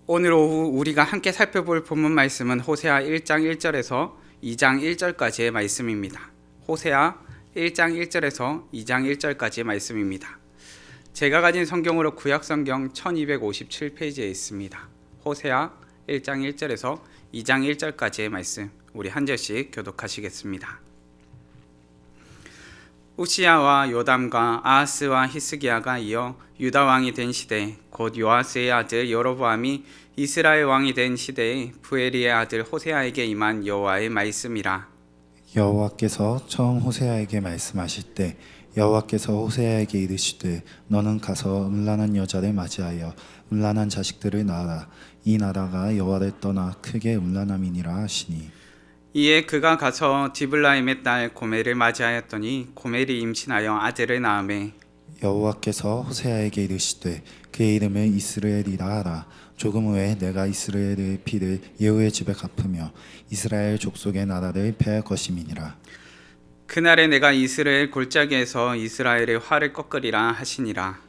오늘 오후 우리가 함께 살펴볼 본문 말씀은 호세아 1장 1절에서 2장 1절까지의 말씀입니다. 호세아 1장 1절에서 2장 1절까지의 말씀입니다. 제가 가진 성경으로 구약성경 1257페이지에 있습니다. 호세아 1장 1절에서 2장 1절까지의 말씀, 우리 한 절씩 교독하시겠습니다. 우시야와 요담과 아하스와 히스기야가 이어 유다 왕이 된 시대, 곧 요아스의 아들 여로보암이 이스라엘 왕이 된 시대에 부엘리의 아들 호세아에게 임한 여호와의 말씀이라. 여호와께서 처음 호세아에게 말씀하실 때 여호와께서 호세아에게 이르시되 너는 가서 음란한 여자를 맞이하여 음란한 자식들을 낳아라. 이 나라가 여호와를 떠나 크게 음란함이니라 하시니. 이에 그가 가서 디블라임의 딸 고멜을 맞이하였더니 고멜이 임신하여 아들을 낳으매 여호와께서 호세아에게 이르시되 그의 이름을 이스라엘이라 하라. 조금 후에 내가 이스라엘의 피를 예후의 집에 갚으며 이스라엘 족속의 나라를 폐할 것임이니라. 그날에 내가 이스라엘 골짜기에서 이스라엘의 활을 꺾으리라 하시니라.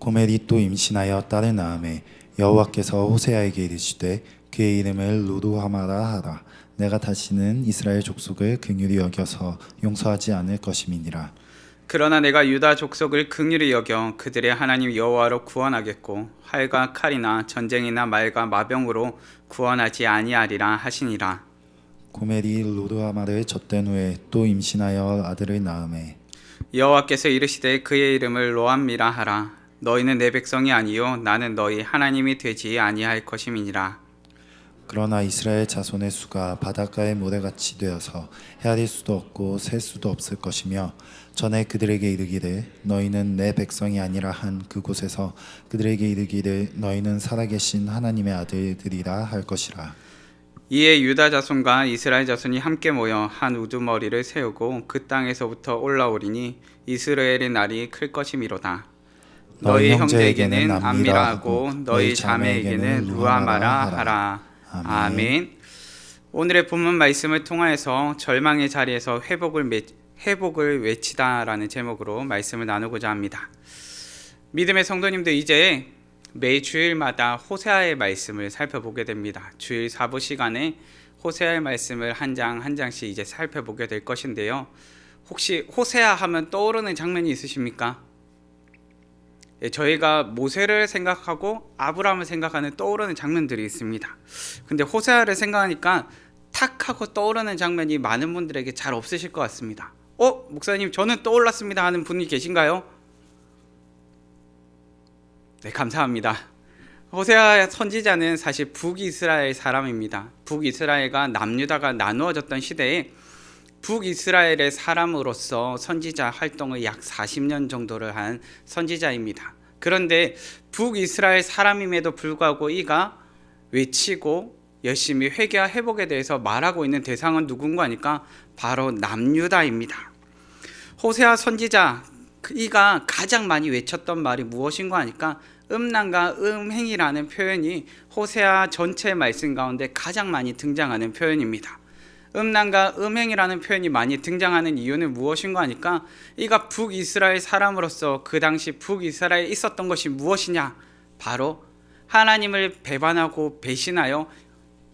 고멜이 또 임신하여 딸을 낳으매 여호와께서 호세아에게 이르시되 그의 이름을 루루하마라 하라. 내가 다시는 이스라엘 족속을 긍휼히 여겨서 용서하지 않을 것임이니라. 그러나 내가 유다 족속을 긍휼히 여겨 그들의 하나님 여호와로 구원하겠고 활과 칼이나 전쟁이나 말과 마병으로 구원하지 아니하리라 하시니라. 고멜이 루루하마를 젖된 후에 또 임신하여 아들을 낳으매 여호와께서 이르시되 그의 이름을 로암미라 하라. 너희는 내 백성이 아니요 나는 너희 하나님이 되지 아니할 것임이니라. 그러나 이스라엘 자손의 수가 바닷가의 모래같이 되어서 헤아릴 수도 없고 셀 수도 없을 것이며 전에 그들에게 이르기를 너희는 내 백성이 아니라 한 그곳에서 그들에게 이르기를 너희는 살아계신 하나님의 아들들이라 할 것이라. 이에 유다 자손과 이스라엘 자손이 함께 모여 한 우두머리를 세우고 그 땅에서부터 올라오리니 이스라엘의 날이 클 것이미로다. 너희 형제에게는 암미라 하고 너희 자매에게는 루아마라 하라. 아멘. 오늘의 본문 말씀을 통하여서 절망의 자리에서 회복을 외치다라는 제목으로 말씀을 나누고자 합니다. 믿음의 성도님들, 이제 매 주일마다 호세아의 말씀을 살펴보게 됩니다. 주일 사부 시간에 호세아의 말씀을 한 장 한 장씩 이제 살펴보게 될 것인데요. 혹시 호세아 하면 떠오르는 장면이 있으십니까? 저희가 모세를 생각하고 아브라함을 생각하는 떠오르는 장면들이 있습니다. 근데 호세아를 생각하니까 탁 하고 떠오르는 장면이 많은 분들에게 잘 없으실 것 같습니다. 목사님 저는 떠올랐습니다 하는 분이 계신가요? 네, 감사합니다. 호세아 선지자는 사실 북이스라엘 사람입니다. 북이스라엘과 남유다가 나누어졌던 시대에 북이스라엘의 사람으로서 선지자 활동을 약 40년 정도를 한 선지자입니다. 그런데 북이스라엘 사람임에도 불구하고 이가 외치고 열심히 회개와 회복에 대해서 말하고 있는 대상은 누군가 하니까 바로 남유다입니다. 호세아 선지자, 이가 가장 많이 외쳤던 말이 무엇인가 하니까 음란과 음행이라는 표현이 호세아 전체 말씀 가운데 가장 많이 등장하는 표현입니다. 음란과 음행이라는 표현이 많이 등장하는 이유는 무엇인가 하니까 이가 북이스라엘 사람으로서 그 당시 북이스라엘에 있었던 것이 무엇이냐, 바로 하나님을 배반하고 배신하여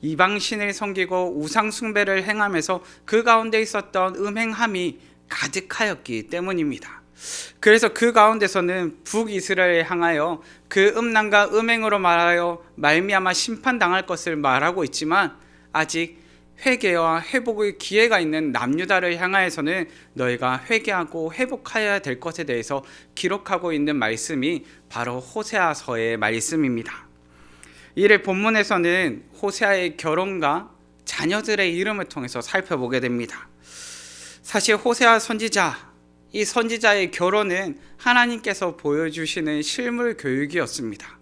이방신을 섬기고 우상숭배를 행하면서 그 가운데 있었던 음행함이 가득하였기 때문입니다. 그래서 그 가운데서는 북이스라엘에 향하여 그 음란과 음행으로 말하여 말미암아 심판당할 것을 말하고 있지만 아직 회개와 회복의 기회가 있는 남유다를 향하여서는 너희가 회개하고 회복하여야 될 것에 대해서 기록하고 있는 말씀이 바로 호세아서의 말씀입니다. 이를 본문에서는 호세아의 결혼과 자녀들의 이름을 통해서 살펴보게 됩니다. 사실 호세아 선지자, 이 선지자의 결혼은 하나님께서 보여주시는 실물 교육이었습니다.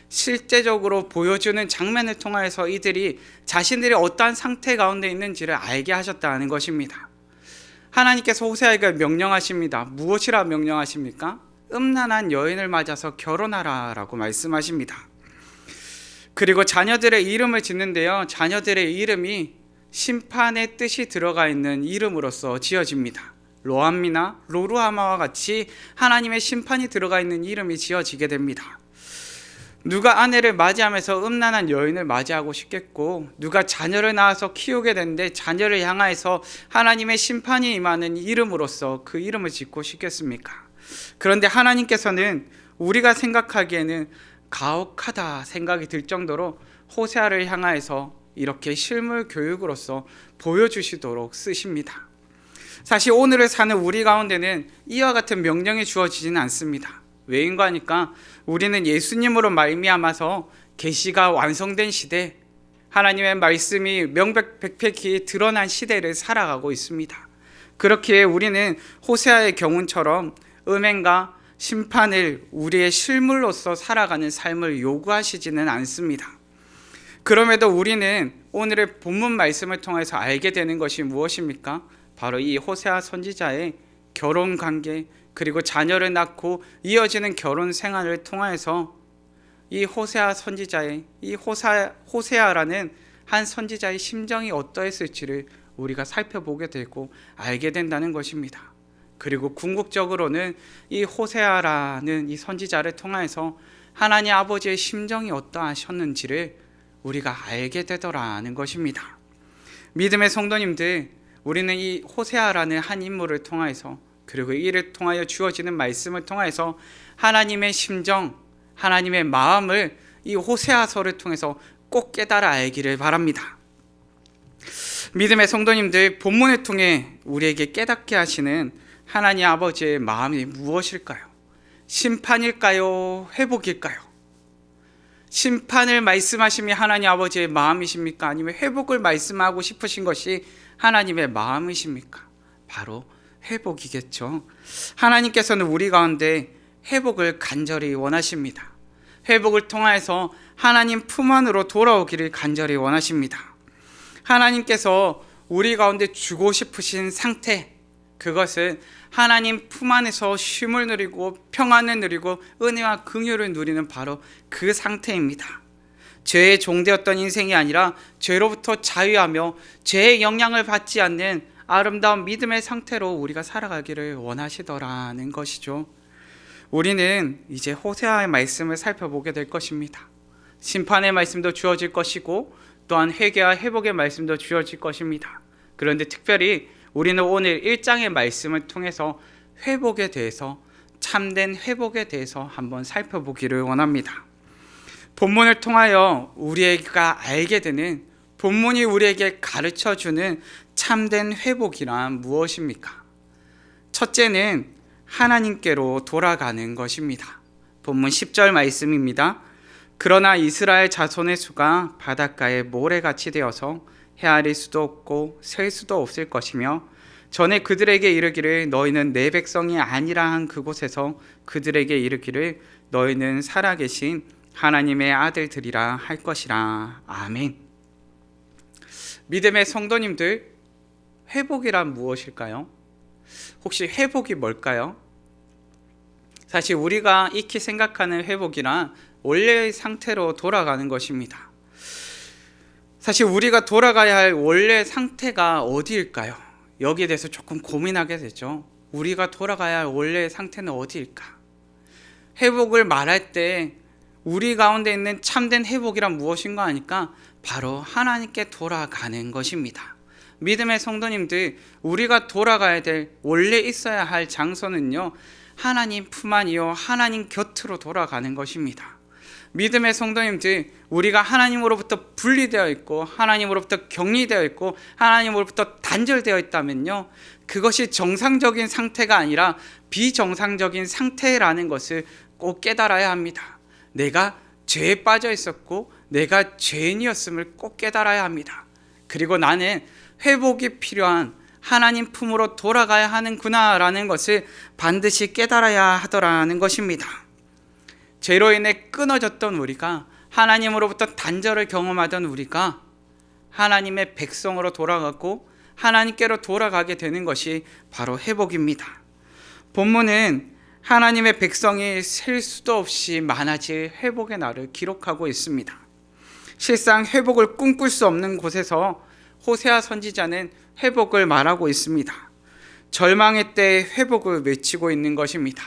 실제적으로 보여주는 장면을 통해서 이들이 자신들이 어떠한 상태 가운데 있는지를 알게 하셨다는 것입니다. 하나님께서 호세아에게 명령하십니다. 무엇이라 명령하십니까? 음란한 여인을 맞아서 결혼하라 라고 말씀하십니다. 그리고 자녀들의 이름을 짓는데요, 자녀들의 이름이 심판의 뜻이 들어가 있는 이름으로서 지어집니다. 로암미나 로루하마와 같이 하나님의 심판이 들어가 있는 이름이 지어지게 됩니다. 누가 아내를 맞이하면서 음란한 여인을 맞이하고 싶겠고, 누가 자녀를 낳아서 키우게 되는데 자녀를 향하여서 하나님의 심판이 임하는 이름으로서 그 이름을 짓고 싶겠습니까? 그런데 하나님께서는 우리가 생각하기에는 가혹하다 생각이 들 정도로 호세아를 향하여서 이렇게 실물 교육으로서 보여주시도록 쓰십니다. 사실 오늘을 사는 우리 가운데는 이와 같은 명령이 주어지지는 않습니다. 왜인가 하니까 우리는 예수님으로 말미암아서 계시가 완성된 시대, 하나님의 말씀이 명백백히 드러난 시대를 살아가고 있습니다. 그렇기에 우리는 호세아의 경운처럼 음행과 심판을 우리의 실물로서 살아가는 삶을 요구하시지는 않습니다. 그럼에도 우리는 오늘의 본문 말씀을 통해서 알게 되는 것이 무엇입니까? 바로 이 호세아 선지자의 결혼 관계, 그리고 자녀를 낳고 이어지는 결혼 생활을 통해서 이 호세아 선지자의, 이 호세아라는 한 선지자의 심정이 어떠했을지를 우리가 살펴보게 되고 알게 된다는 것입니다. 그리고 궁극적으로는 이 호세아라는 이 선지자를 통해서 하나님 아버지의 심정이 어떠하셨는지를 우리가 알게 되더라는 것입니다. 믿음의 성도님들, 우리는 이 호세아라는 한 인물을 통해서, 그리고 이를 통하여 주어지는 말씀을 통해서 하나님의 심정, 하나님의 마음을 이 호세아서를 통해서 꼭 깨달아 알기를 바랍니다. 믿음의 성도님들, 본문을 통해 우리에게 깨닫게 하시는 하나님 아버지의 마음이 무엇일까요? 심판일까요? 회복일까요? 심판을 말씀하심이 하나님 아버지의 마음이십니까? 아니면 회복을 말씀하고 싶으신 것이 하나님의 마음이십니까? 바로 회복이겠죠. 하나님께서는 우리 가운데 회복을 간절히 원하십니다. 회복을 통해서 하나님 품 안으로 돌아오기를 간절히 원하십니다. 하나님께서 우리 가운데 주고 싶으신 상태, 그것은 하나님 품 안에서 쉼을 누리고 평안을 누리고 은혜와 긍휼을 누리는 바로 그 상태입니다. 죄의 종되었던 인생이 아니라 죄로부터 자유하며 죄의 영향을 받지 않는 아름다운 믿음의 상태로 우리가 살아가기를 원하시더라는 것이죠. 우리는 이제 호세아의 말씀을 살펴보게 될 것입니다. 심판의 말씀도 주어질 것이고 또한 회개와 회복의 말씀도 주어질 것입니다. 그런데 특별히 우리는 오늘 1장의 말씀을 통해서 회복에 대해서, 참된 회복에 대해서 한번 살펴보기를 원합니다. 본문을 통하여 우리가 알게 되는, 본문이 우리에게 가르쳐주는 참된 회복이란 무엇입니까? 첫째는 하나님께로 돌아가는 것입니다. 본문 10절 말씀입니다. 그러나 이스라엘 자손의 수가 바닷가에 모래같이 되어서 헤아릴 수도 없고 셀 수도 없을 것이며 전에 그들에게 이르기를 너희는 내 백성이 아니라 한 그곳에서 그들에게 이르기를 너희는 살아계신 하나님의 아들들이라 할 것이라. 아멘. 믿음의 성도님들, 회복이란 무엇일까요? 혹시 회복이 뭘까요? 사실 우리가 익히 생각하는 회복이란 원래의 상태로 돌아가는 것입니다. 사실 우리가 돌아가야 할 원래 상태가 어디일까요? 여기에 대해서 조금 고민하게 되죠. 우리가 돌아가야 할 원래의 상태는 어디일까? 회복을 말할 때 우리 가운데 있는 참된 회복이란 무엇인가 하니까 바로 하나님께 돌아가는 것입니다. 믿음의 성도님들, 우리가 돌아가야 될, 원래 있어야 할 장소는요, 하나님 품 안이요 하나님 곁으로 돌아가는 것입니다. 믿음의 성도님들, 우리가 하나님으로부터 분리되어 있고 하나님으로부터 격리되어 있고 하나님으로부터 단절되어 있다면요, 그것이 정상적인 상태가 아니라 비정상적인 상태라는 것을 꼭 깨달아야 합니다. 내가 죄에 빠져 있었고 내가 죄인이었음을 꼭 깨달아야 합니다. 그리고 나는 회복이 필요한 하나님 품으로 돌아가야 하는구나라는 것을 반드시 깨달아야 하더라는 것입니다. 죄로 인해 끊어졌던 우리가, 하나님으로부터 단절을 경험하던 우리가 하나님의 백성으로 돌아가고 하나님께로 돌아가게 되는 것이 바로 회복입니다. 본문은 하나님의 백성이 셀 수도 없이 많아질 회복의 날을 기록하고 있습니다. 실상 회복을 꿈꿀 수 없는 곳에서 호세아 선지자는 회복을 말하고 있습니다. 절망의 때에 회복을 외치고 있는 것입니다.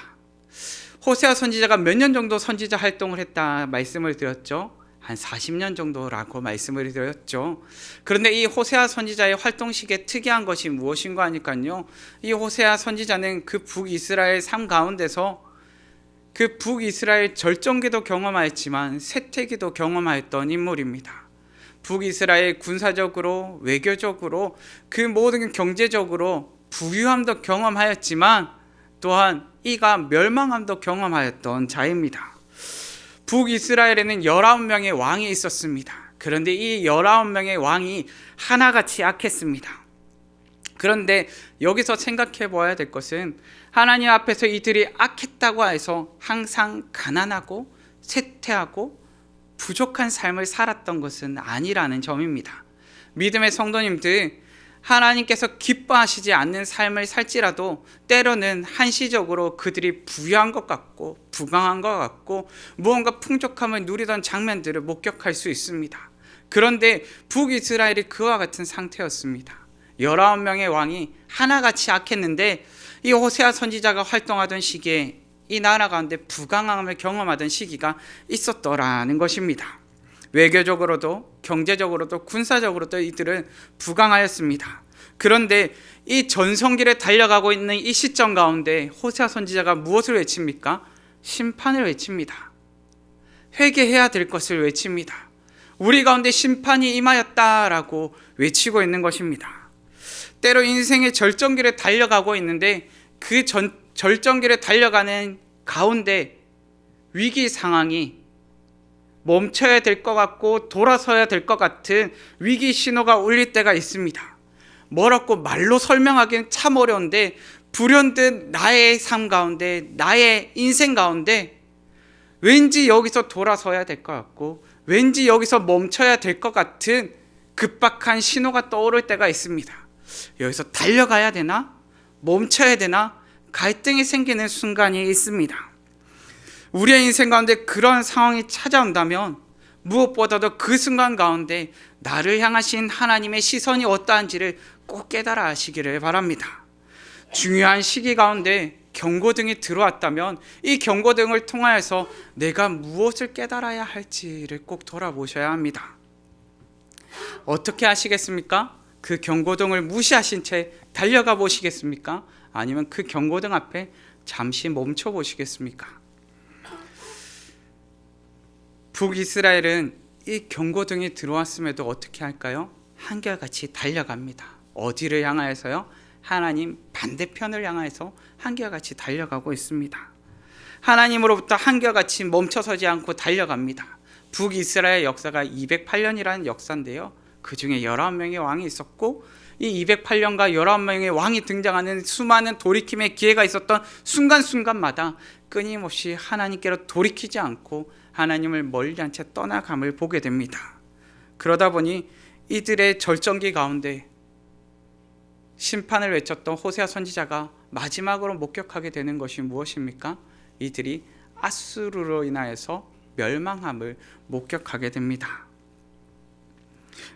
호세아 선지자가 몇 년 정도 선지자 활동을 했다 말씀을 드렸죠. 한 40년 정도라고 말씀을 드렸죠. 그런데 이 호세아 선지자의 활동 시기에 특이한 것이 무엇인가 하니까요, 이 호세아 선지자는 그 북이스라엘 삶 가운데서 그 북이스라엘 절정기도 경험하였지만 쇠퇴기도 경험하였던 인물입니다. 북이스라엘 군사적으로, 외교적으로, 그 모든 경제적으로 부유함도 경험하였지만 또한 이가 멸망함도 경험하였던 자입니다. 북이스라엘에는 19명의 왕이 있었습니다. 그런데 이 19명의 왕이 하나같이 악했습니다. 그런데 여기서 생각해 보아야 될 것은 하나님 앞에서 이들이 악했다고 해서 항상 가난하고 쇠퇴하고 부족한 삶을 살았던 것은 아니라는 점입니다. 믿음의 성도님들, 하나님께서 기뻐하시지 않는 삶을 살지라도 때로는 한시적으로 그들이 부유한 것 같고 부강한 것 같고 무언가 풍족함을 누리던 장면들을 목격할 수 있습니다. 그런데 북이스라엘이 그와 같은 상태였습니다. 19명의 왕이 하나같이 악했는데 이 호세아 선지자가 활동하던 시기에 이 나라 가운데 부강함을 경험하던 시기가 있었더라는 것입니다. 외교적으로도 경제적으로도 군사적으로도 이들은 부강하였습니다. 그런데 이 전성기를 달려가고 있는 이 시점 가운데 호세아 선지자가 무엇을 외칩니까? 심판을 외칩니다. 회개해야 될 것을 외칩니다. 우리 가운데 심판이 임하였다라고 외치고 있는 것입니다. 때로 인생의 절정기를 달려가고 있는데 그 절정기를 달려가는 가운데 위기 상황이 멈춰야 될 것 같고 돌아서야 될 것 같은 위기 신호가 울릴 때가 있습니다. 뭐라고 말로 설명하기는 참 어려운데 불현듯 나의 삶 가운데 나의 인생 가운데 왠지 여기서 돌아서야 될 것 같고 왠지 여기서 멈춰야 될 것 같은 급박한 신호가 떠오를 때가 있습니다. 여기서 달려가야 되나? 멈춰야 되나? 갈등이 생기는 순간이 있습니다. 우리의 인생 가운데 그런 상황이 찾아온다면 무엇보다도 그 순간 가운데 나를 향하신 하나님의 시선이 어떠한지를 꼭 깨달아 하시기를 바랍니다. 중요한 시기 가운데 경고등이 들어왔다면 이 경고등을 통하여서 내가 무엇을 깨달아야 할지를 꼭 돌아보셔야 합니다. 어떻게 하시겠습니까? 그 경고등을 무시하신 채 달려가 보시겠습니까? 아니면 그 경고등 앞에 잠시 멈춰 보시겠습니까? 북이스라엘은 이 경고등이 들어왔음에도 어떻게 할까요? 한결같이 달려갑니다. 어디를 향하여서요? 하나님 반대편을 향해서 한결같이 달려가고 있습니다. 하나님으로부터 한결같이 멈춰서지 않고 달려갑니다. 북이스라엘 역사가 208년이라는 역사인데요. 그 중에 19명의 왕이 있었고 이 208년과 19명의 왕이 등장하는 수많은 돌이킴의 기회가 있었던 순간순간마다 끊임없이 하나님께로 돌이키지 않고 하나님을 멀리한 채 떠나감을 보게 됩니다. 그러다 보니 이들의 절정기 가운데 심판을 외쳤던 호세아 선지자가 마지막으로 목격하게 되는 것이 무엇입니까? 이들이 아수르로 인하여서 멸망함을 목격하게 됩니다.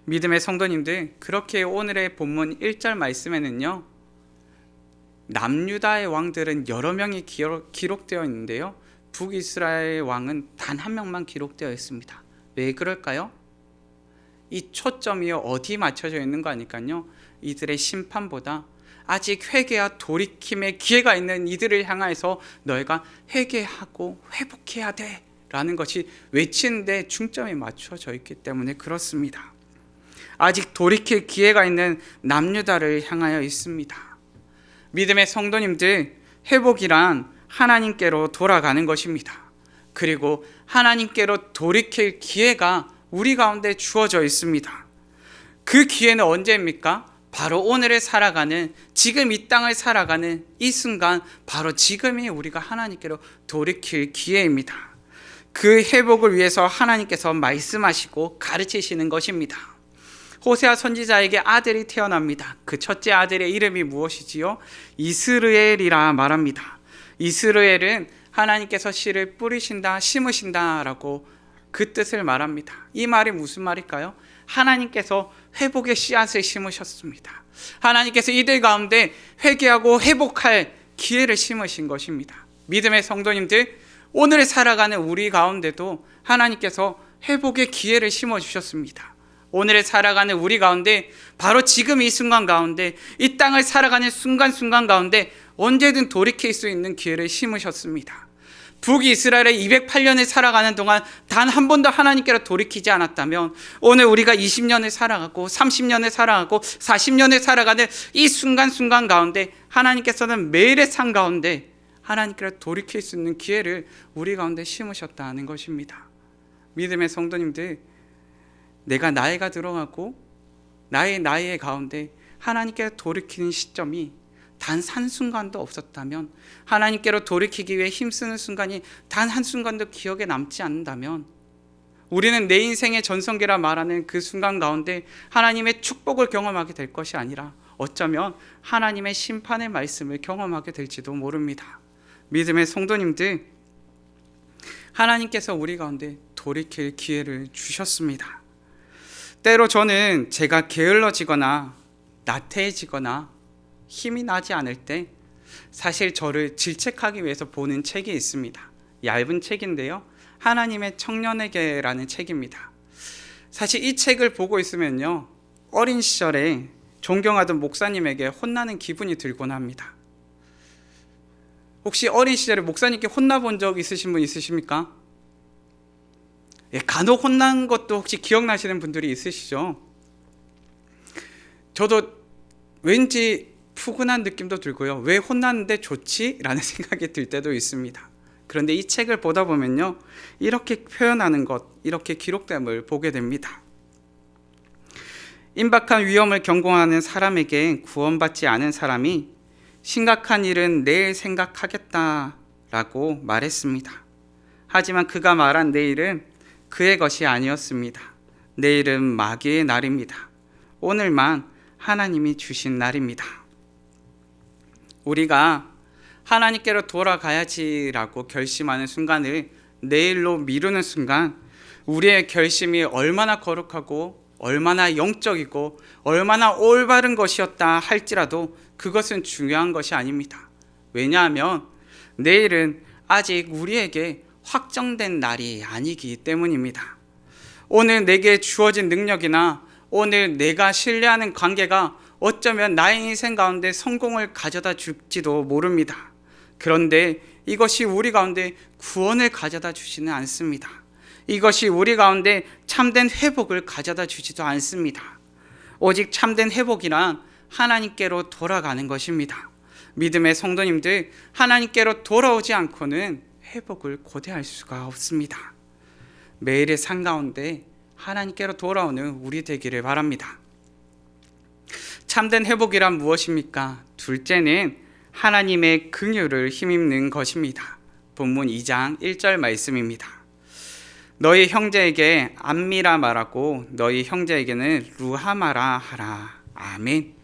믿음의 성도님들, 그렇게 오늘의 본문 1절 말씀에는요, 남유다의 왕들은 여러 명이 기록되어 있는데요, 북이스라엘 왕은 단 한 명만 기록되어 있습니다. 왜 그럴까요? 이 초점이 어디 맞춰져 있는 거 아니까요, 이들의 심판보다 아직 회개와 돌이킴의 기회가 있는 이들을 향해서 너희가 회개하고 회복해야 돼 라는 것이 외치는 데 중점이 맞춰져 있기 때문에 그렇습니다. 아직 돌이킬 기회가 있는 남유다를 향하여 있습니다. 믿음의 성도님들, 회복이란 하나님께로 돌아가는 것입니다. 그리고 하나님께로 돌이킬 기회가 우리 가운데 주어져 있습니다. 그 기회는 언제입니까? 바로 오늘을 살아가는, 지금 이 땅을 살아가는 이 순간, 바로 지금이 우리가 하나님께로 돌이킬 기회입니다. 그 회복을 위해서 하나님께서 말씀하시고 가르치시는 것입니다. 호세아 선지자에게 아들이 태어납니다. 그 첫째 아들의 이름이 무엇이지요? 이스르엘이라 말합니다. 이스르엘은 하나님께서 씨를 뿌리신다, 심으신다라고 그 뜻을 말합니다. 이 말이 무슨 말일까요? 하나님께서 회복의 씨앗을 심으셨습니다. 하나님께서 이들 가운데 회개하고 회복할 기회를 심으신 것입니다. 믿음의 성도님들, 오늘 살아가는 우리 가운데도 하나님께서 회복의 기회를 심어주셨습니다. 오늘 살아가는 우리 가운데, 바로 지금 이 순간 가운데, 이 땅을 살아가는 순간순간 가운데 언제든 돌이킬 수 있는 기회를 심으셨습니다. 북이스라엘의 208년을 살아가는 동안 단 한 번도 하나님께로 돌이키지 않았다면, 오늘 우리가 20년을 살아가고 30년을 살아가고 40년을 살아가는 이 순간순간 가운데 하나님께서는 매일의 삶 가운데 하나님께로 돌이킬 수 있는 기회를 우리 가운데 심으셨다는 것입니다. 믿음의 성도님들, 내가 나이가 들어가고 나의 나이의 가운데 하나님께로 돌이키는 시점이 단 한순간도 없었다면, 하나님께로 돌이키기 위해 힘쓰는 순간이 단 한순간도 기억에 남지 않는다면, 우리는 내 인생의 전성기라 말하는 그 순간 가운데 하나님의 축복을 경험하게 될 것이 아니라 어쩌면 하나님의 심판의 말씀을 경험하게 될지도 모릅니다. 믿음의 성도님들, 하나님께서 우리 가운데 돌이킬 기회를 주셨습니다. 때로 저는 제가 게을러지거나 나태해지거나 힘이 나지 않을 때 사실 저를 질책하기 위해서 보는 책이 있습니다. 얇은 책인데요, 하나님의 청년에게라는 책입니다. 사실 이 책을 보고 있으면요, 어린 시절에 존경하던 목사님에게 혼나는 기분이 들곤 합니다. 혹시 어린 시절에 목사님께 혼나본 적 있으신 분 있으십니까? 간혹 혼난 것도 혹시 기억나시는 분들이 있으시죠? 저도 왠지 푸근한 느낌도 들고요, 왜 혼났는데 좋지? 라는 생각이 들 때도 있습니다. 그런데 이 책을 보다 보면요, 이렇게 표현하는 것, 이렇게 기록됨을 보게 됩니다. 임박한 위험을 경공하는 사람에게 구원받지 않은 사람이 심각한 일은 내일 생각하겠다라고 말했습니다. 하지만 그가 말한 내일은 그의 것이 아니었습니다. 내일은 마귀의 날입니다. 오늘만 하나님이 주신 날입니다. 우리가 하나님께로 돌아가야지라고 결심하는 순간을 내일로 미루는 순간, 우리의 결심이 얼마나 거룩하고 얼마나 영적이고 얼마나 올바른 것이었다 할지라도 그것은 중요한 것이 아닙니다. 왜냐하면 내일은 아직 우리에게 확정된 날이 아니기 때문입니다. 오늘 내게 주어진 능력이나 오늘 내가 신뢰하는 관계가 어쩌면 나의 인생 가운데 성공을 가져다 줄지도 모릅니다. 그런데 이것이 우리 가운데 구원을 가져다 주지는 않습니다. 이것이 우리 가운데 참된 회복을 가져다 주지도 않습니다. 오직 참된 회복이란 하나님께로 돌아가는 것입니다. 믿음의 성도님들, 하나님께로 돌아오지 않고는 회복을 고대할 수가 없습니다. 매일의 삶 가운데 하나님께로 돌아오는 우리 되기를 바랍니다. 참된 회복이란 무엇입니까? 둘째는 하나님의 긍휼을 힘입는 것입니다. 본문 2장 1절 말씀입니다. 너희 형제에게 암미라 말하고 너희 형제에게는 루하마라 하라. 아멘.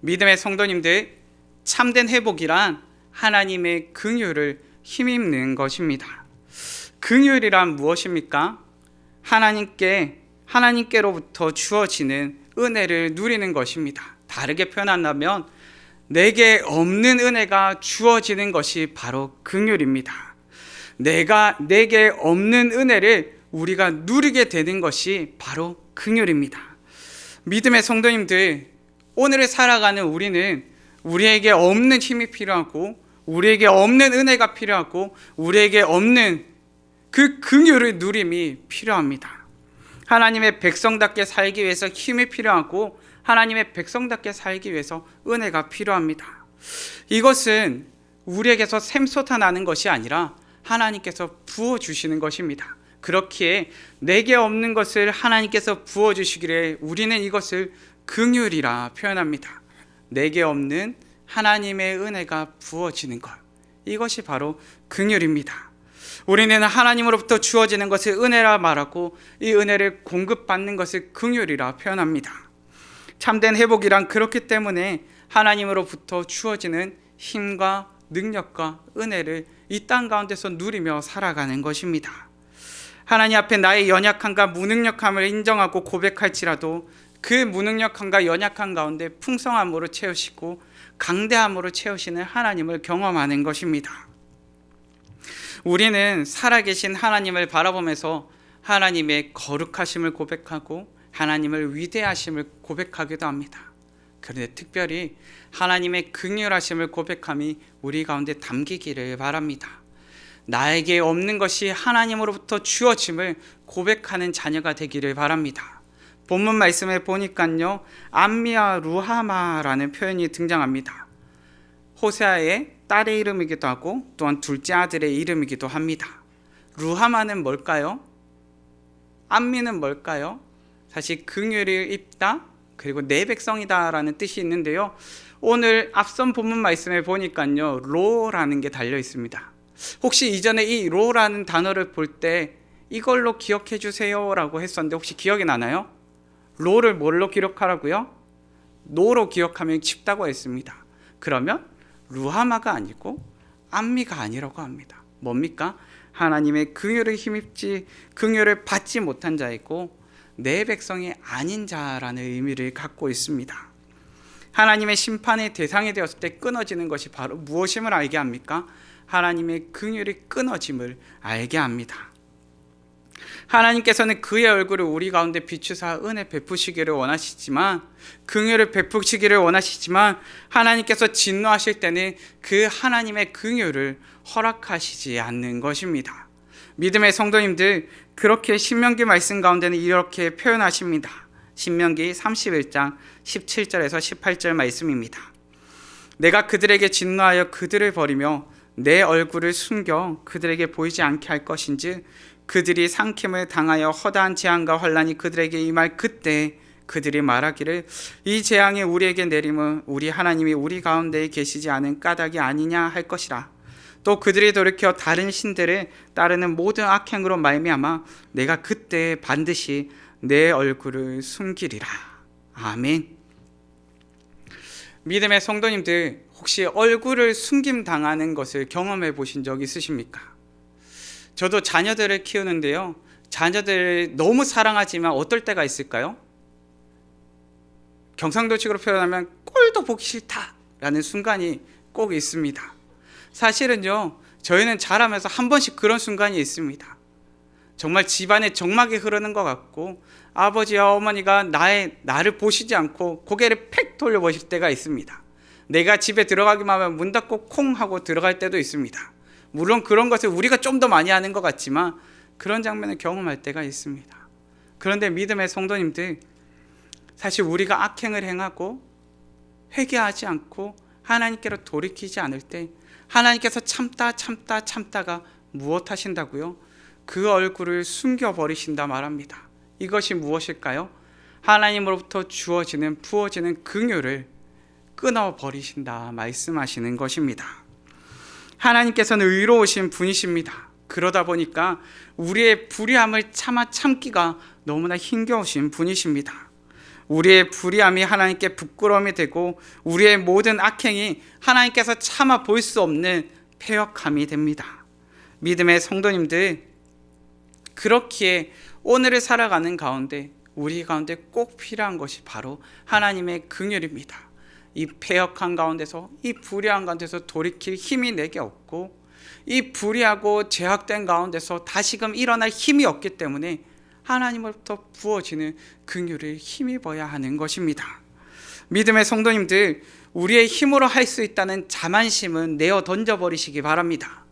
믿음의 성도님들, 참된 회복이란 하나님의 긍휼을 힘입는 것입니다. 긍휼이란 무엇입니까? 하나님께로부터 주어지는 은혜를 누리는 것입니다. 다르게 표현한다면 내게 없는 은혜가 주어지는 것이 바로 긍휼입니다. 내게 없는 은혜를 우리가 누리게 되는 것이 바로 긍휼입니다. 믿음의 성도님들, 오늘을 살아가는 우리는 우리에게 없는 힘이 필요하고 우리에게 없는 은혜가 필요하고 우리에게 없는 그 긍휼의 누림이 필요합니다. 하나님의 백성답게 살기 위해서 힘이 필요하고 하나님의 백성답게 살기 위해서 은혜가 필요합니다. 이것은 우리에게서 샘솟아나는 것이 아니라 하나님께서 부어주시는 것입니다. 그렇기에 내게 없는 것을 하나님께서 부어주시기를 우리는 이것을 긍휼이라 표현합니다. 내게 없는 하나님의 은혜가 부어지는 것, 이것이 바로 긍휼입니다. 우리는 하나님으로부터 주어지는 것을 은혜라 말하고 이 은혜를 공급받는 것을 긍휼이라 표현합니다. 참된 회복이란 그렇기 때문에 하나님으로부터 주어지는 힘과 능력과 은혜를 이 땅 가운데서 누리며 살아가는 것입니다. 하나님 앞에 나의 연약함과 무능력함을 인정하고 고백할지라도 그 무능력함과 연약함 가운데 풍성함으로 채우시고 강대함으로 채우시는 하나님을 경험하는 것입니다. 우리는 살아계신 하나님을 바라보면서 하나님의 거룩하심을 고백하고 하나님을 위대하심을 고백하기도 합니다. 그런데 특별히 하나님의 긍휼하심을 고백함이 우리 가운데 담기기를 바랍니다. 나에게 없는 것이 하나님으로부터 주어짐을 고백하는 자녀가 되기를 바랍니다. 본문 말씀에 보니까요, 암미와 루하마라는 표현이 등장합니다. 호세아의 딸의 이름이기도 하고 또한 둘째 아들의 이름이기도 합니다. 루하마는 뭘까요? 암미는 뭘까요? 사실 긍휼을 입다 그리고 내 백성이다 라는 뜻이 있는데요, 오늘 앞선 본문 말씀에 보니까요, 로라는 게 달려 있습니다. 혹시 이전에 이 로라는 단어를 볼 때 이걸로 기억해 주세요 라고 했었는데 혹시 기억이 나나요? 로를 뭘로 기록하라고요? 노로 기억하면 쉽다고 했습니다. 그러면 루하마가 아니고 암미가 아니라고 합니다. 뭡니까? 하나님의 긍휼을 힘입지 긍휼을 받지 못한 자이고 내 백성이 아닌 자라는 의미를 갖고 있습니다. 하나님의 심판의 대상이 되었을 때 끊어지는 것이 바로 무엇임을 알게 합니까? 하나님의 긍휼이 끊어짐을 알게 합니다. 하나님께서는 그의 얼굴을 우리 가운데 비추사 은혜 베푸시기를 원하시지만, 긍휼을 베푸시기를 원하시지만 하나님께서 진노하실 때는 그 하나님의 긍휼을 허락하시지 않는 것입니다. 믿음의 성도님들, 그렇게 신명기 말씀 가운데는 이렇게 표현하십니다. 신명기 31장 17절에서 18절 말씀입니다. 내가 그들에게 진노하여 그들을 버리며 내 얼굴을 숨겨 그들에게 보이지 않게 할 것인지, 그들이 상킴을 당하여 허다한 재앙과 환난이 그들에게 임할 그때 그들이 말하기를 이 재앙이 우리에게 내림은 우리 하나님이 우리 가운데에 계시지 않은 까닭이 아니냐 할 것이라. 또 그들이 돌이켜 다른 신들을 따르는 모든 악행으로 말미암아 내가 그때 반드시 내 얼굴을 숨기리라. 아멘. 믿음의 성도님들, 혹시 얼굴을 숨김당하는 것을 경험해 보신 적 있으십니까? 저도 자녀들을 키우는데요, 자녀들을 너무 사랑하지만 어떨 때가 있을까요? 경상도식으로 표현하면 꼴도 보기 싫다라는 순간이 꼭 있습니다. 사실은요, 저희는 자라면서 한 번씩 그런 순간이 있습니다. 정말 집안에 정막이 흐르는 것 같고 아버지와 어머니가 나를 보시지 않고 고개를 팩 돌려보실 때가 있습니다. 내가 집에 들어가기만 하면 문 닫고 콩 하고 들어갈 때도 있습니다. 물론 그런 것을 우리가 좀 더 많이 하는 것 같지만 그런 장면을 경험할 때가 있습니다. 그런데 믿음의 성도님들, 사실 우리가 악행을 행하고 회개하지 않고 하나님께로 돌이키지 않을 때 하나님께서 참다가 무엇 하신다고요? 그 얼굴을 숨겨버리신다 말합니다. 이것이 무엇일까요? 하나님으로부터 부어지는 긍휼을 끊어버리신다 말씀하시는 것입니다. 하나님께서는 의로우신 분이십니다. 그러다 보니까 우리의 불의함을 참기가 너무나 힘겨우신 분이십니다. 우리의 불의함이 하나님께 부끄러움이 되고 우리의 모든 악행이 하나님께서 참아 볼 수 없는 패역함이 됩니다. 믿음의 성도님들, 그렇기에 오늘을 살아가는 가운데 우리 가운데 꼭 필요한 것이 바로 하나님의 긍휼입니다. 이 패역한 가운데서, 이 불의한 가운데서 돌이킬 힘이 내게 없고, 이 불의하고 죄악된 가운데서 다시금 일어날 힘이 없기 때문에 하나님으로부터 부어지는 긍휼을 힘입어야 하는 것입니다. 믿음의 성도님들, 우리의 힘으로 할 수 있다는 자만심은 내어 던져버리시기 바랍니다.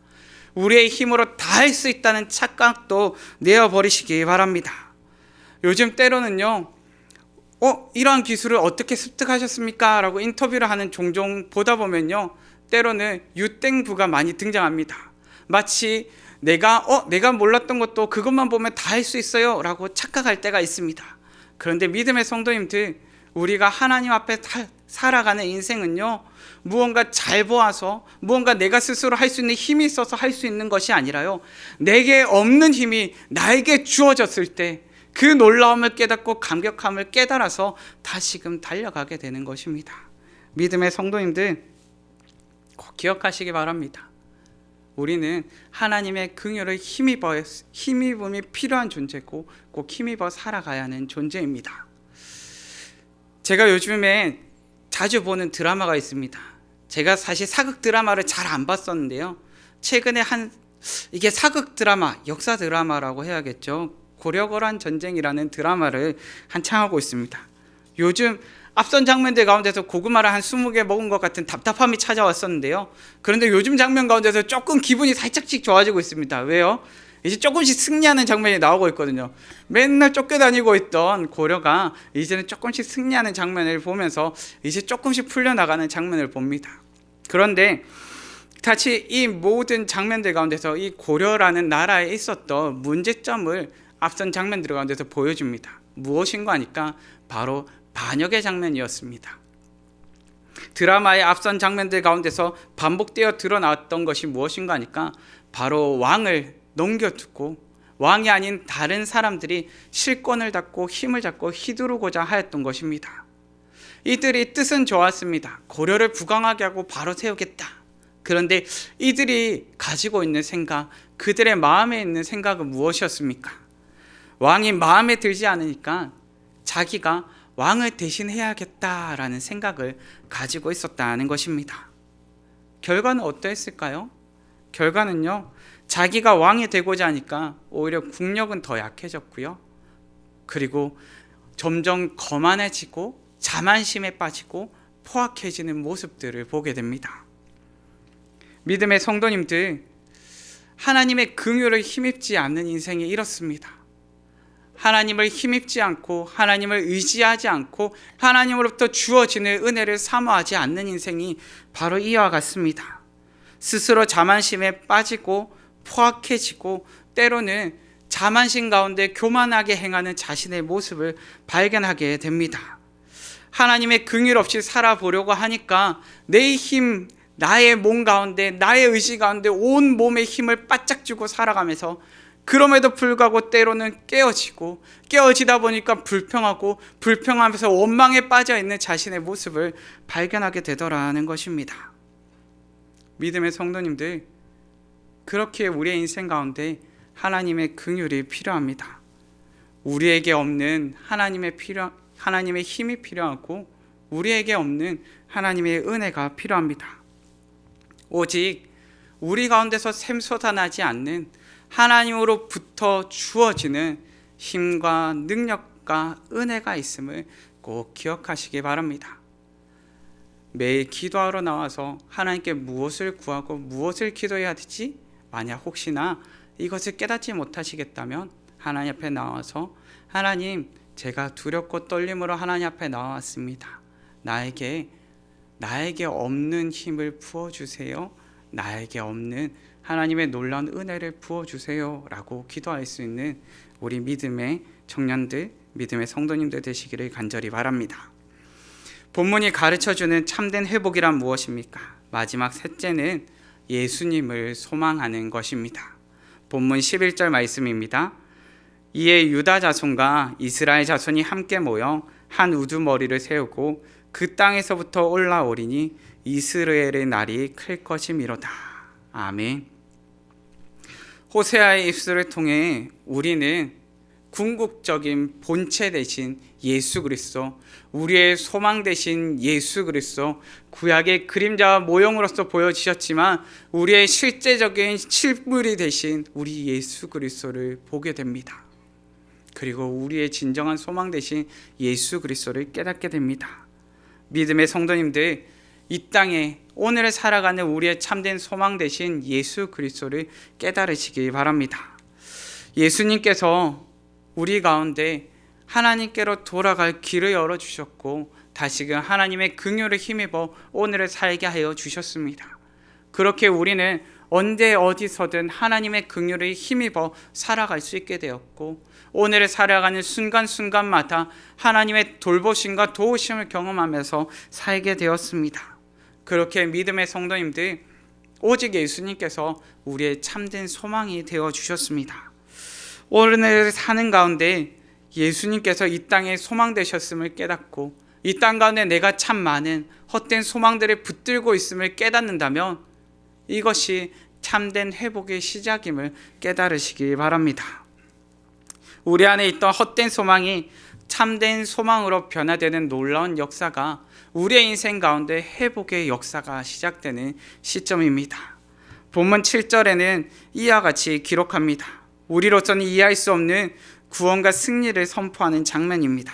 우리의 힘으로 다 할 수 있다는 착각도 내어버리시기 바랍니다. 요즘 때로는요, 이러한 기술을 어떻게 습득하셨습니까? 라고 인터뷰를 하는 종종 보다 보면요, 때로는 유땡부가 많이 등장합니다. 마치 내가 몰랐던 것도 그것만 보면 다 할 수 있어요 라고 착각할 때가 있습니다. 그런데 믿음의 성도님들, 우리가 하나님 앞에 살아가는 인생은요, 무언가 잘 보아서 무언가 내가 스스로 할 수 있는 힘이 있어서 할 수 있는 것이 아니라요, 내게 없는 힘이 나에게 주어졌을 때 그 놀라움을 깨닫고 감격함을 깨달아서 다시금 달려가게 되는 것입니다. 믿음의 성도님들, 꼭 기억하시기 바랍니다. 우리는 하나님의 긍휼을 힘입음이 필요한 존재고 꼭 힘입어 살아가야 하는 존재입니다. 제가 요즘에 자주 보는 드라마가 있습니다. 제가 사실 사극 드라마를 잘 안 봤었는데요, 최근에 한 이게 사극 드라마, 역사 드라마라고 해야겠죠. 고려거란 전쟁이라는 드라마를 한창 하고 있습니다. 요즘 앞선 장면들 가운데서 고구마를 한 20개 먹은 것 같은 답답함이 찾아왔었는데요. 그런데 요즘 장면 가운데서 조금 기분이 살짝씩 좋아지고 있습니다. 왜요? 이제 조금씩 승리하는 장면이 나오고 있거든요. 맨날 쫓겨다니고 있던 고려가 이제는 조금씩 승리하는 장면을 보면서 이제 조금씩 풀려나가는 장면을 봅니다. 그런데 다시 이 모든 장면들 가운데서 이 고려라는 나라에 있었던 문제점을 앞선 장면들 가운데서 보여줍니다. 무엇인가 하니까 바로 반역의 장면이었습니다. 드라마의 앞선 장면들 가운데서 반복되어 드러났던 것이 무엇인가 하니까 바로 왕을 넘겨두고 왕이 아닌 다른 사람들이 실권을 잡고 힘을 잡고 휘두르고자 하였던 것입니다. 이들이 뜻은 좋았습니다. 고려를 부강하게 하고 바로 세우겠다. 그런데 이들이 가지고 있는 생각, 그들의 마음에 있는 생각은 무엇이었습니까? 왕이 마음에 들지 않으니까 자기가 왕을 대신해야겠다라는 생각을 가지고 있었다는 것입니다. 결과는 어떠했을까요? 결과는요, 자기가 왕이 되고자 하니까 오히려 국력은 더 약해졌고요. 그리고 점점 거만해지고 자만심에 빠지고 포악해지는 모습들을 보게 됩니다. 믿음의 성도님들, 하나님의 긍휼을 힘입지 않는 인생이 이렇습니다. 하나님을 힘입지 않고 하나님을 의지하지 않고 하나님으로부터 주어지는 은혜를 사모하지 않는 인생이 바로 이와 같습니다. 스스로 자만심에 빠지고 포악해지고 때로는 자만심 가운데 교만하게 행하는 자신의 모습을 발견하게 됩니다. 하나님의 긍휼 없이 살아보려고 하니까 내 힘, 나의 몸 가운데, 나의 의지 가운데 온 몸의 힘을 바짝 주고 살아가면서 그럼에도 불구하고 때로는 깨어지다 보니까 불평하고 불평하면서 원망에 빠져있는 자신의 모습을 발견하게 되더라는 것입니다. 믿음의 성도님들, 그렇게 우리의 인생 가운데 하나님의 긍휼이 필요합니다. 우리에게 없는 하나님의 힘이 필요하고 우리에게 없는 하나님의 은혜가 필요합니다. 오직 우리 가운데서 샘솟아나지 않는 하나님으로부터 주어지는 힘과 능력과 은혜가 있음을 꼭 기억하시기 바랍니다. 매일 기도하러 나와서 하나님께 무엇을 구하고 무엇을 기도해야 되지? 만약 혹시나 이것을 깨닫지 못하시겠다면 하나님 앞에 나와서 하나님, 제가 두렵고 떨림으로 하나님 앞에 나왔습니다. 나에게 없는 힘을 부어주세요. 나에게 없는 하나님의 놀라운 은혜를 부어주세요 라고 기도할 수 있는 우리 믿음의 청년들, 믿음의 성도님들 되시기를 간절히 바랍니다. 본문이 가르쳐주는 참된 회복이란 무엇입니까? 마지막 셋째는 예수님을 소망하는 것입니다. 본문 11절 말씀입니다. 이에 유다 자손과 이스라엘 자손이 함께 모여 한 우두머리를 세우고 그 땅에서부터 올라오리니 이스라엘의 날이 클 것이미로다. 아멘. 호세아의 입술을 통해 우리는 궁극적인 본체 대신 예수 그리스도, 우리의 소망 대신 예수 그리스도, 구약의 그림자와 모형으로서 보여지셨지만 우리의 실제적인 실물이 대신 우리 예수 그리스도를 보게 됩니다. 그리고 우리의 진정한 소망 대신 예수 그리스도를 깨닫게 됩니다. 믿음의 성도님들, 이 땅에 오늘 살아가는 우리의 참된 소망 대신 예수 그리스도를 깨달으시기 바랍니다. 예수님께서 우리 가운데 하나님께로 돌아갈 길을 열어주셨고 다시금 하나님의 긍휼을 힘입어 오늘을 살게 하여 주셨습니다. 그렇게 우리는 언제 어디서든 하나님의 긍휼을 힘입어 살아갈 수 있게 되었고 오늘을 살아가는 순간순간마다 하나님의 돌보심과 도우심을 경험하면서 살게 되었습니다. 그렇게 믿음의 성도님들, 오직 예수님께서 우리의 참된 소망이 되어 주셨습니다. 오늘 사는 가운데 예수님께서 이 땅에 소망 되셨음을 깨닫고 이 땅 가운데 내가 참 많은 헛된 소망들을 붙들고 있음을 깨닫는다면 이것이 참된 회복의 시작임을 깨달으시기 바랍니다. 우리 안에 있던 헛된 소망이 참된 소망으로 변화되는 놀라운 역사가 우리의 인생 가운데 회복의 역사가 시작되는 시점입니다. 본문 7절에는 이와 같이 기록합니다. 우리로서는 이해할 수 없는 구원과 승리를 선포하는 장면입니다.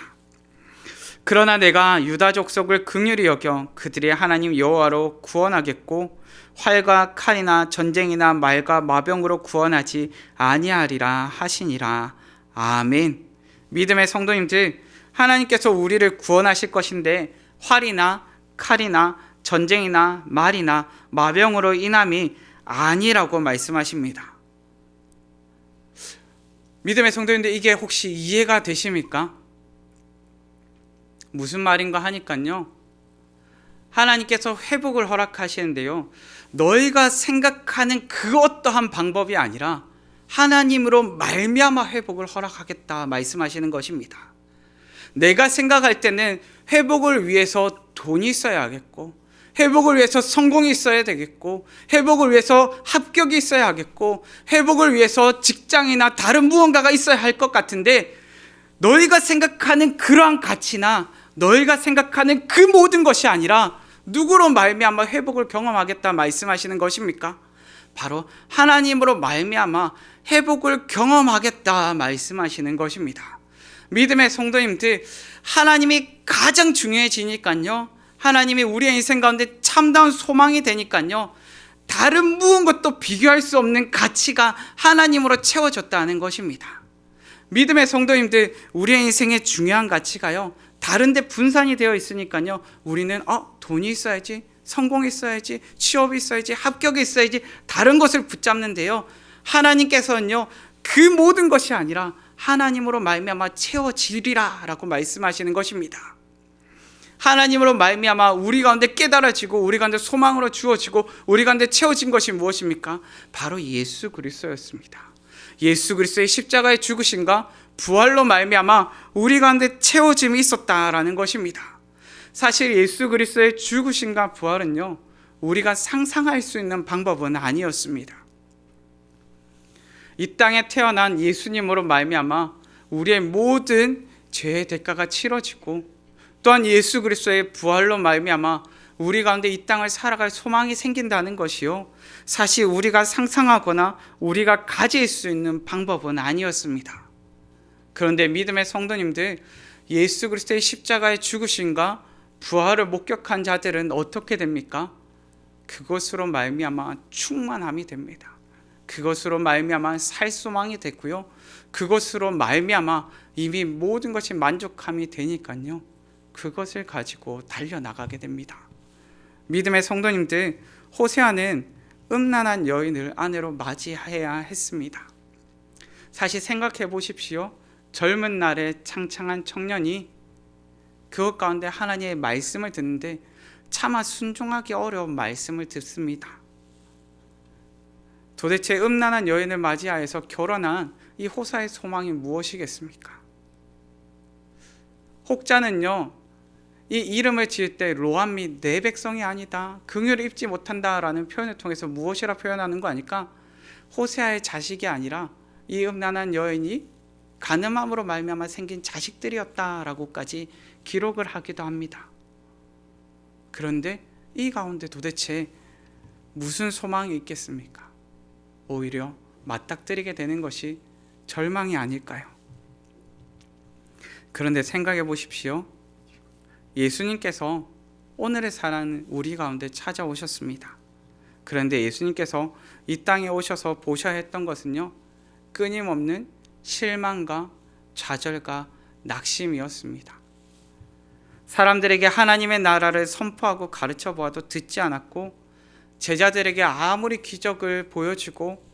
그러나 내가 유다 족속을 긍휼히 여겨 그들의 하나님 여호와로 구원하겠고 활과 칼이나 전쟁이나 말과 마병으로 구원하지 아니하리라 하시니라. 아멘. 믿음의 성도님들, 하나님께서 우리를 구원하실 것인데 활이나 칼이나 전쟁이나 말이나 마병으로 인함이 아니라고 말씀하십니다. 믿음의 성도님들, 이게 혹시 이해가 되십니까? 무슨 말인가 하니까요, 하나님께서 회복을 허락하시는데요, 너희가 생각하는 그 어떠한 방법이 아니라 하나님으로 말미암아 회복을 허락하겠다 말씀하시는 것입니다. 내가 생각할 때는 회복을 위해서 돈이 있어야겠고, 회복을 위해서 성공이 있어야 되겠고, 회복을 위해서 합격이 있어야 하겠고, 회복을 위해서 직장이나 다른 무언가가 있어야 할 것 같은데, 너희가 생각하는 그러한 가치나 너희가 생각하는 그 모든 것이 아니라 누구로 말미암아 회복을 경험하겠다 말씀하시는 것입니까? 바로 하나님으로 말미암아 회복을 경험하겠다 말씀하시는 것입니다. 믿음의 성도님들, 하나님이 가장 중요해지니까요, 하나님이 우리의 인생 가운데 참다운 소망이 되니까요, 다른 무엇과도 비교할 수 없는 가치가 하나님으로 채워졌다는 것입니다. 믿음의 성도님들, 우리의 인생의 중요한 가치가요, 다른 데 분산이 되어 있으니까요, 우리는 돈이 있어야지, 성공이 있어야지, 취업이 있어야지, 합격이 있어야지 다른 것을 붙잡는데요, 하나님께서는요, 그 모든 것이 아니라 하나님으로 말미암아 채워지리라 라고 말씀하시는 것입니다. 하나님으로 말미암아 우리 가운데 깨달아지고 우리 가운데 소망으로 주어지고 우리 가운데 채워진 것이 무엇입니까? 바로 예수 그리스도였습니다. 예수 그리스도의 십자가의 죽으심과 부활로 말미암아 우리 가운데 채워짐이 있었다라는 것입니다. 사실 예수 그리스도의 죽으심과 부활은요, 우리가 상상할 수 있는 방법은 아니었습니다. 이 땅에 태어난 예수님으로 말미암아 우리의 모든 죄의 대가가 치러지고, 또한 예수 그리스도의 부활로 말미암아 우리 가운데 이 땅을 살아갈 소망이 생긴다는 것이요, 사실 우리가 상상하거나 우리가 가질 수 있는 방법은 아니었습니다. 그런데 믿음의 성도님들, 예수 그리스도의 십자가의 죽으심과 부활을 목격한 자들은 어떻게 됩니까? 그것으로 말미암아 충만함이 됩니다. 그것으로 말미암아 살 소망이 됐고요, 그것으로 말미암아 이미 모든 것이 만족함이 되니까요, 그것을 가지고 달려나가게 됩니다. 믿음의 성도님들, 호세아는 음란한 여인을 아내로 맞이해야 했습니다. 사실 생각해 보십시오. 젊은 날에 창창한 청년이 그것 가운데 하나님의 말씀을 듣는데 차마 순종하기 어려운 말씀을 듣습니다. 도대체 음란한 여인을 맞이하여서 결혼한 이 호사의 소망이 무엇이겠습니까? 혹자는요, 이 이름을 지을 때 로암 및 내 백성이 아니다, 긍휼을 입지 못한다라는 표현을 통해서 무엇이라 표현하는 거 아닐까? 호세아의 자식이 아니라 이 음란한 여인이 간음함으로 말미암아 생긴 자식들이었다라고까지 기록을 하기도 합니다. 그런데 이 가운데 도대체 무슨 소망이 있겠습니까? 오히려 맞닥뜨리게 되는 것이 절망이 아닐까요? 그런데 생각해 보십시오. 예수님께서 오늘의 사랑 우리 가운데 찾아오셨습니다. 그런데 예수님께서 이 땅에 오셔서 보셔야 했던 것은요, 끊임없는 실망과 좌절과 낙심이었습니다. 사람들에게 하나님의 나라를 선포하고 가르쳐 보아도 듣지 않았고, 제자들에게 아무리 기적을 보여주고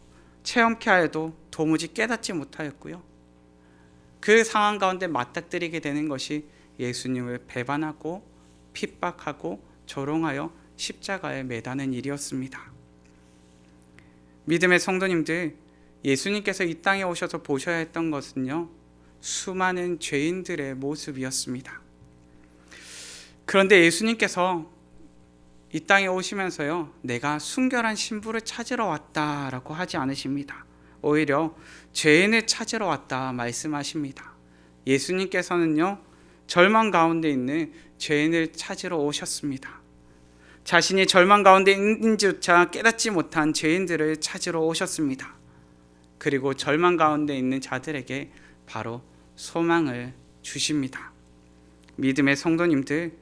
체험케 하여도 도무지 깨닫지 못하였고요, 그 상황 가운데 맞닥뜨리게 되는 것이 예수님을 배반하고 핍박하고 조롱하여 십자가에 매다는 일이었습니다. 믿음의 성도님들, 예수님께서 이 땅에 오셔서 보셔야 했던 것은요, 수많은 죄인들의 모습이었습니다. 그런데 예수님께서 이 땅에 오시면서요, 내가 순결한 신부를 찾으러 왔다라고 하지 않으십니다. 오히려 죄인을 찾으러 왔다 말씀하십니다. 예수님께서는요, 절망 가운데 있는 죄인을 찾으러 오셨습니다. 자신이 절망 가운데 있는지조차 깨닫지 못한 죄인들을 찾으러 오셨습니다. 그리고 절망 가운데 있는 자들에게 바로 소망을 주십니다. 믿음의 성도님들,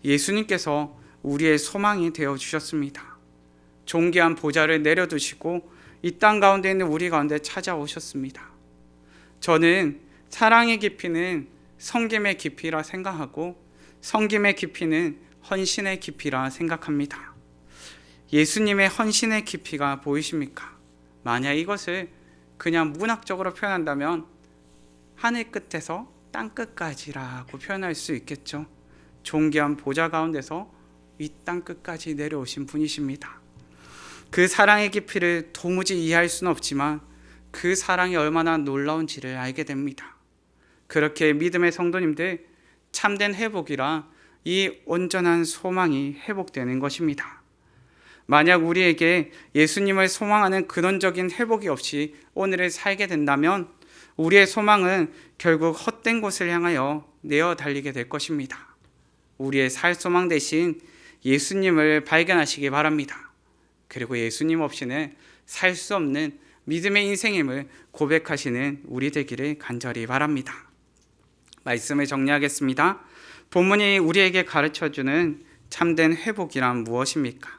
예수님께서 우리의 소망이 되어 주셨습니다. 존귀한 보좌를 내려두시고 이 땅 가운데 있는 우리 가운데 찾아오셨습니다. 저는 사랑의 깊이는 섬김의 깊이라 생각하고 섬김의 깊이는 헌신의 깊이라 생각합니다. 예수님의 헌신의 깊이가 보이십니까? 만약 이것을 그냥 문학적으로 표현한다면 하늘 끝에서 땅 끝까지라고 표현할 수 있겠죠. 존귀한 보좌 가운데서 이 땅 끝까지 내려오신 분이십니다. 그 사랑의 깊이를 도무지 이해할 수는 없지만 그 사랑이 얼마나 놀라운지를 알게 됩니다. 그렇게 믿음의 성도님들, 참된 회복이라 이 온전한 소망이 회복되는 것입니다. 만약 우리에게 예수님을 소망하는 근원적인 회복이 없이 오늘을 살게 된다면 우리의 소망은 결국 헛된 곳을 향하여 내어 달리게 될 것입니다. 우리의 살 소망 대신 예수님을 발견하시기 바랍니다. 그리고 예수님 없이는 살 수 없는 믿음의 인생임을 고백하시는 우리 되기를 간절히 바랍니다. 말씀을 정리하겠습니다. 본문이 우리에게 가르쳐주는 참된 회복이란 무엇입니까?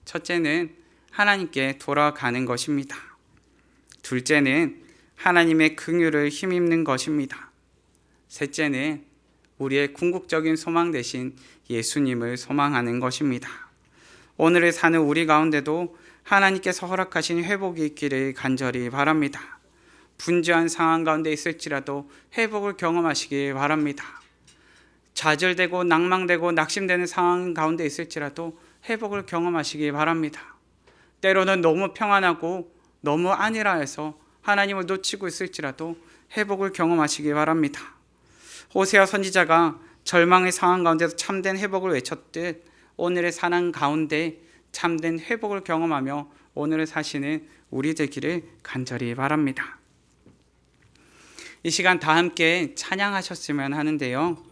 첫째는 하나님께 돌아가는 것입니다. 둘째는 하나님의 긍휼을 힘입는 것입니다. 셋째는 우리의 궁극적인 소망 대신 예수님을 소망하는 것입니다. 오늘을 사는 우리 가운데도 하나님께서 허락하신 회복이 있기를 간절히 바랍니다. 분주한 상황 가운데 있을지라도 회복을 경험하시기 바랍니다. 좌절되고 낭망되고 낙심되는 상황 가운데 있을지라도 회복을 경험하시기 바랍니다. 때로는 너무 평안하고 너무 안일하 해서 하나님을 놓치고 있을지라도 회복을 경험하시기 바랍니다. 호세아 선지자가 절망의 상황 가운데서 참된 회복을 외쳤듯 오늘의 사랑 가운데 참된 회복을 경험하며 오늘을 사시는 우리 되기를 간절히 바랍니다. 이 시간 다 함께 찬양하셨으면 하는데요.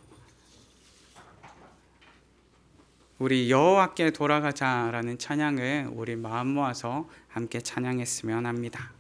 우리 여호와께 돌아가자라는 찬양을 우리 마음 모아서 함께 찬양했으면 합니다.